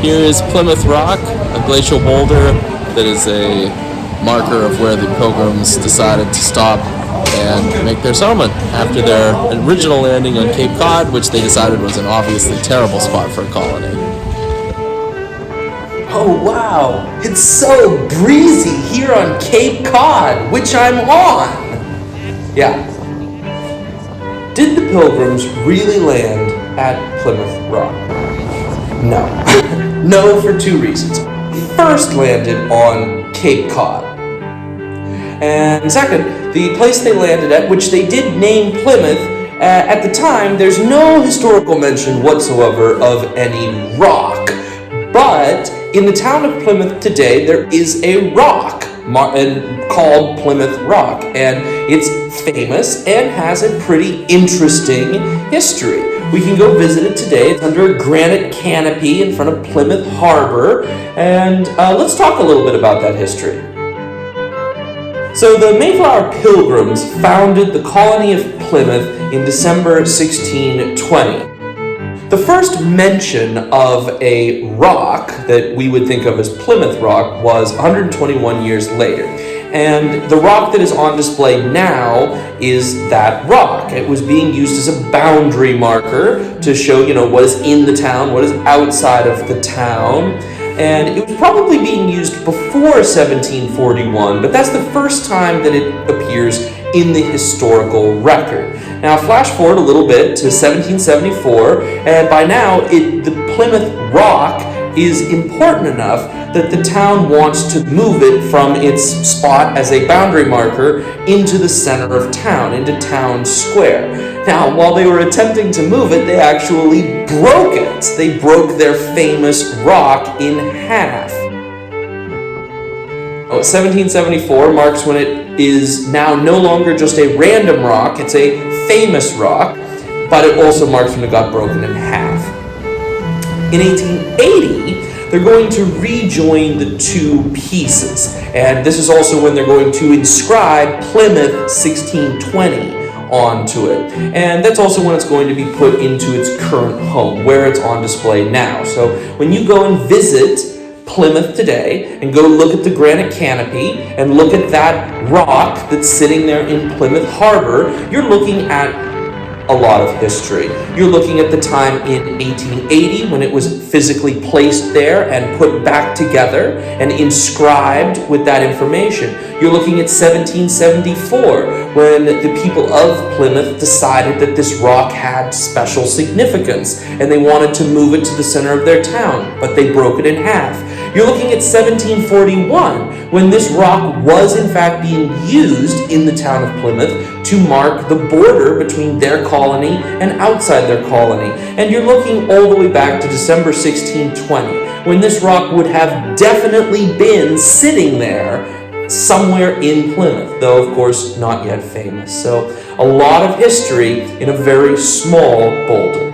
Here is Plymouth Rock, a glacial boulder that is a marker of where the Pilgrims decided to stop and make their settlement after their original landing on Cape Cod, which they decided was an obviously terrible spot for a colony. Oh wow, it's so breezy here on Cape Cod, which I'm on! Yeah. Did the Pilgrims really land at Plymouth Rock? No. No, for two reasons. First, landed on Cape Cod. And second, the place they landed at, which they did name Plymouth, at the time, there's no historical mention whatsoever of any rock. But in the town of Plymouth today, there is a rock called Plymouth Rock, and it's famous and has a pretty interesting history. We can go visit it today. It's under a granite canopy in front of Plymouth Harbor, and let's talk a little bit about that history. So the Mayflower Pilgrims founded the colony of Plymouth in December 1620. The first mention of a rock that we would think of as Plymouth Rock was 121 years later. And the rock that is on display now is that rock. It was being used as a boundary marker to show, what is in the town, what is outside of the town. And it was probably being used before 1741, but that's the first time that it appears in the historical record. Now, flash forward a little bit to 1774, and by now, the Plymouth Rock is important enough that the town wants to move it from its spot as a boundary marker into the center of town, into town square. Now, while they were attempting to move it, they actually broke it. They broke their famous rock in half. 1774 marks when it is now no longer just a random rock, it's a famous rock, but it also marks when it got broken in half. In 1880, they're going to rejoin the two pieces, and this is also when they're going to inscribe Plymouth 1620 onto it, and that's also when it's going to be put into its current home, where it's on display now. So when you go and visit Plymouth today and go look at the granite canopy and look at that rock that's sitting there in Plymouth Harbor, you're looking at a lot of history. You're looking at the time in 1880 when it was physically placed there and put back together and inscribed with that information. You're looking at 1774 when the people of Plymouth decided that this rock had special significance and they wanted to move it to the center of their town, but they broke it in half. You're looking at 1741 when this rock was in fact being used in the town of Plymouth to mark the border between their colony and outside their colony. And you're looking all the way back to December 1620 when this rock would have definitely been sitting there somewhere in Plymouth, though of course not yet famous. So a lot of history in a very small boulder.